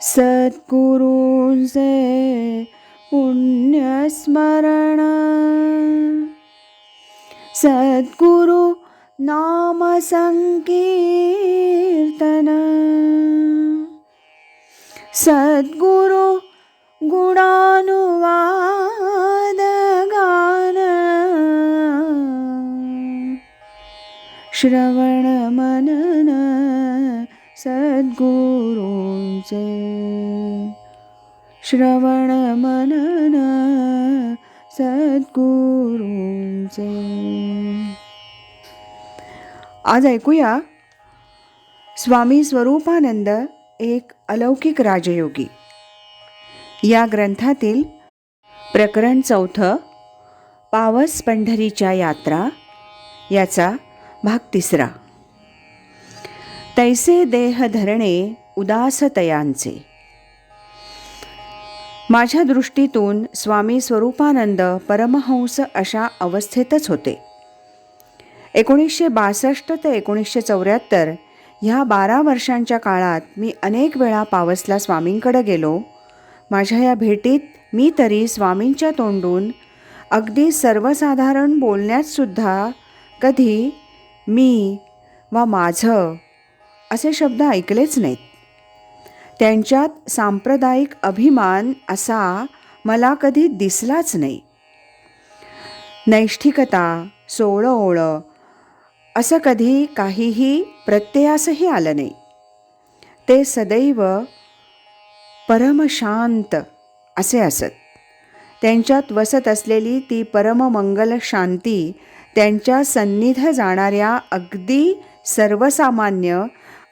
सद्गुरूंचे पुण्यस्मरण, सद्गुरु नाम संकीर्तन, सद्गुरु गुणानुवाद गान, श्रवण मनन सद्गुरूंचे, श्रवण मनन सद्गुरूंचे. आज ऐकूया स्वामी स्वरूपानंद एक अलौकिक राजयोगी या ग्रंथातील प्रकरण 4 पावस पंढरीच्या यात्रा याचा भाग 3. तैसे देह धरणे उदास तयांचे. माझ्या दृष्टीतून स्वामी स्वरूपानंद परमहंस अशा अवस्थेतच होते. 1962 ते 1974 ह्या 12 वर्षांच्या काळात मी अनेक वेळा पावसला स्वामींकडे गेलो. माझ्या या भेटीत मी तरी स्वामींच्या तोंडून अगदी सर्वसाधारण बोलण्यातसुद्धा कधी मी वा माझं असे शब्द ऐकलेच नाहीत. त्यांच्यात सांप्रदायिक अभिमान असा मला कधी दिसलाच नाही. नैष्ठिकता, सोळंओळ असं कधी काहीही प्रत्ययासही आलं नाही. ते सदैव परमशांत असे असत. त्यांच्यात वसत असलेली ती परममंगल शांती त्यांच्या सन्निध जाणाऱ्या अगदी सर्वसामान्य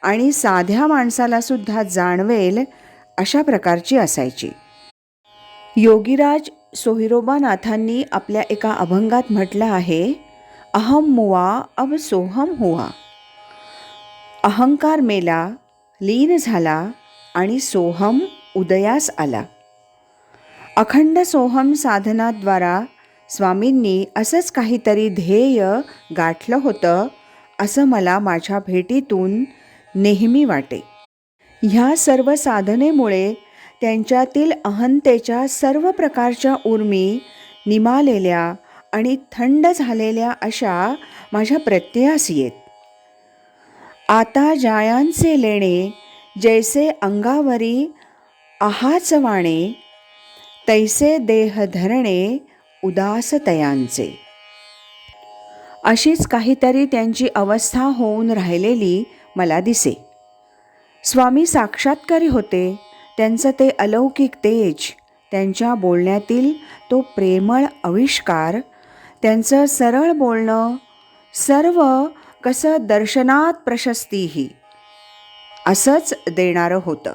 आणि साध्या माणसालासुद्धा जाणवेल अशा प्रकारची असायची. योगीराज सोहिरोबानाथांनी आपल्या एका अभंगात म्हटलं आहे, अहम मुवा अब सोहम हुआ. अहंकार मेला, लीन झाला आणि सोहम उदयास आला. अखंड सोहम साधनाद्वारा स्वामींनी असंच काहीतरी ध्येय गाठलं होतं असं मला माझ्या भेटीतून नेहमी वाटे. ह्या सर्व साधनेमुळे त्यांच्यातील अहंतेच्या सर्व प्रकारच्या उर्मी निमालेल्या आणि थंड झालेल्या अशा माझ्या प्रत्ययास येत. आता जायांचे लेणे जैसे अंगावरी आहाच वाणे, तैसे देह धरणे उदास तयांचे. अशीच काहीतरी त्यांची अवस्था होऊन राहिलेली मला दिसे. स्वामी साक्षात्कारी होते. त्यांचं ते अलौकिक तेज, त्यांच्या बोलण्यातील तो प्रेमळ आविष्कार, त्यांचं सरळ बोलणं सर्व कसं दर्शनात प्रशस्तीही असंच देणारं होतं.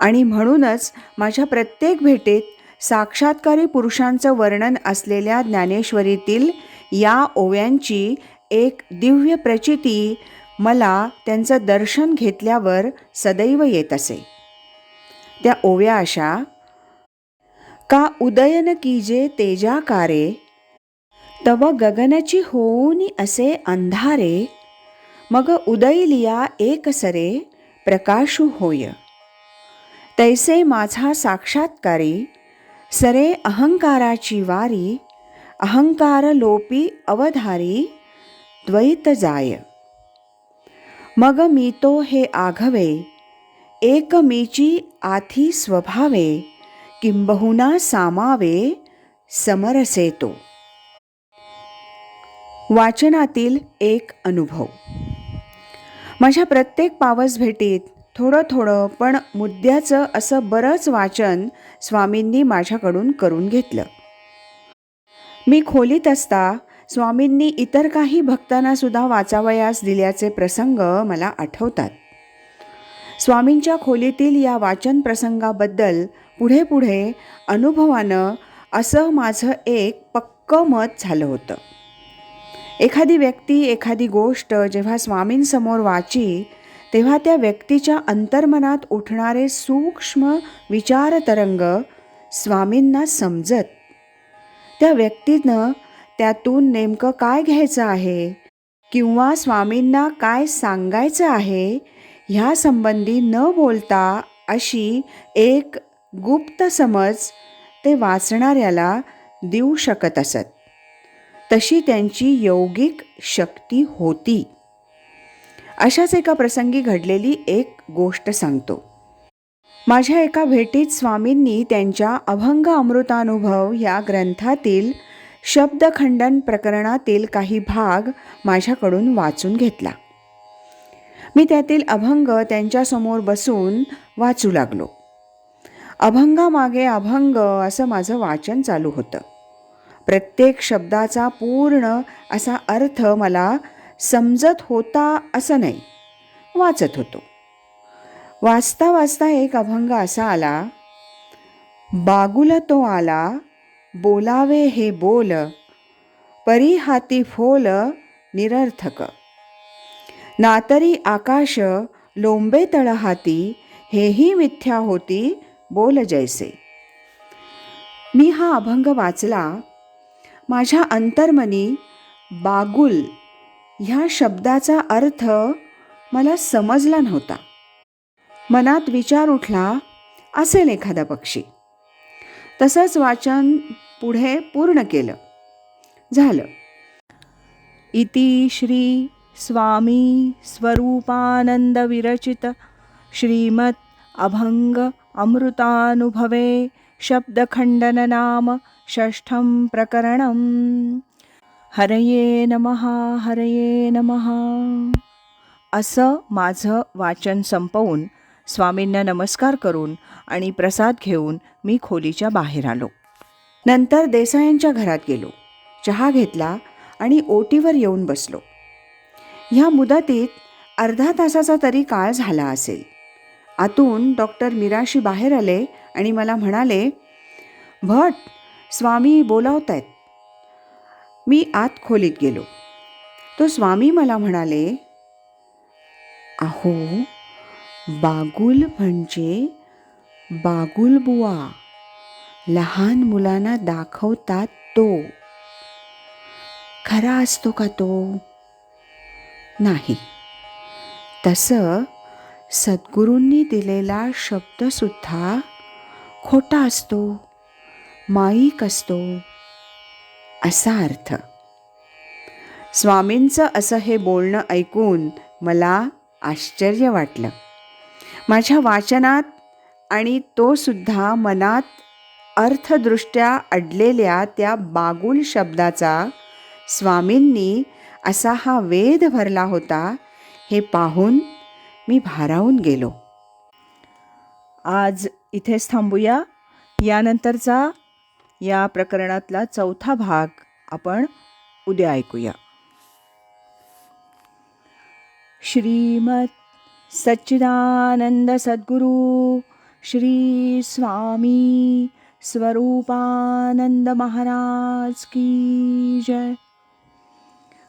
आणि म्हणूनच माझ्या प्रत्येक भेटीत साक्षात्कारी पुरुषांचं वर्णन असलेल्या ज्ञानेश्वरीतील या ओव्यांची एक दिव्य प्रचिती मला त्यांचं दर्शन घेतल्यावर सदैव येत असे. त्या ओव्या अशा, का उदयन कीजे तेजाकारे, तव गगनची होऊनी असे अंधारे, मग उदयलिया एकसरे प्रकाशू होय. तैसे माझा साक्षात्कारी, सरे अहंकाराची वारी, अहंकार लोपी अवधारी द्वैत जाय. मग मी तो हे आघवे, एक मीची आथी स्वभावे, किंबहुना सामावे समरसे तो. वाचनातील एक अनुभव. माझ्या प्रत्येक पावस भेटीत थोडं थोडं पण मुद्द्याचं असं बरंच वाचन स्वामींनी माझ्याकडून करून घेतलं. मी खोलीत असता स्वामींनी इतर काही भक्तांनासुद्धा वाचावयास दिल्याचे प्रसंग मला आठवतात. स्वामींच्या खोलीतील या वाचन प्रसंगाबद्दल पुढे पुढे अनुभवानं असं माझं एक पक्कं मत झालं होतं. एखादी व्यक्ती, एखादी गोष्ट जेव्हा स्वामींसमोर वाची, तेव्हा त्या व्यक्तीच्या अंतर्मनात उठणारे सूक्ष्म विचारतरंग स्वामींना समजत. त्या व्यक्तीनं त्यातून नेमकं काय घ्यायचं आहे किंवा स्वामींना काय सांगायचं आहे ह्या संबंधी न बोलता अशी एक गुप्त समज ते वाचणाऱ्याला देऊ शकत असत. तशी त्यांची यौगिक शक्ती होती. अशाच एका प्रसंगी घडलेली एक गोष्ट सांगतो. माझ्या एका भेटीत स्वामींनी त्यांच्या अभंग अमृतानुभव या ग्रंथातील शब्दखंडन प्रकरणातील काही भाग माझ्याकडून वाचून घेतला. मी त्यातील अभंग त्यांच्यासमोर बसून वाचू लागलो. अभंगामागे अभंग असं माझं वाचन चालू होतं. प्रत्येक शब्दाचा पूर्ण असा अर्थ मला समजत होता असं नाही, वाचत होतो. वाचता वाचता एक अभंग असा आला. बागुल तो आला, बोलावे हे बोल, परी हाती फोल निरर्थक. नातरी आकाश लोंबे तळहाती, हेही मिथ्या होती बोल जैसे. मी हा अभंग वाचला. माझ्या अंतर्मनी बागुल ह्या शब्दाचा अर्थ मला समजला नव्हता. मनात विचार उठला, असेल एखादा पक्षी. तसंच वाचन पुढे पूर्ण केलं. झालं. इति श्री स्वामी स्वरूपानंद विरचित श्रीमद् अभंग अमृतानुभवे शब्दखंडन नाम षष्ठं प्रकरणं. हरये नमः हरये नमः. असं माझं वाचन संपवून स्वामींना नमस्कार करून आणि प्रसाद घेऊन मी खोलीच्या बाहेर आलो. नंतर देसायांच्या घरात गेलो. चहा घेतला आणि ओटीवर येऊन बसलो. ह्या मुदतीत अर्धा तासाचा तरी काळ झाला असेल. आतून डॉक्टर मिराशी बाहेर आले आणि मला म्हणाले, भट, स्वामी बोलावतायत. मी आत खोलीत गेलो. तो स्वामी मला म्हणाले, अहो, बागुल म्हणजे बागुलबुवा, लहान मुलांना दाखवतात तो. खरा असतो का तो? नाही. तसं सद्गुरूंनी दिलेला शब्दसुद्धा खोटा असतो, माईक असतो, असा अर्थ. स्वामींचं असं हे बोलणं ऐकून मला आश्चर्य वाटलं. माझ्या वाचनात आणि तो सुद्धा मनात अर्थदृष्ट्या अडलेल्या त्या बागुल शब्दाचा स्वामींनी असा हा वेध भरला होता, हे पाहून मी भारावून गेलो. आज इथेच थांबूया. यानंतरचा या प्रकरणातला चौथा भाग आपण उद्या ऐकूया. श्रीमद् सच्चिदानंद सद्गुरु श्री स्वामी स्वरूपानंद महाराज की जय.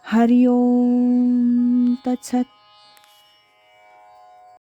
हरि ओम तत्सत.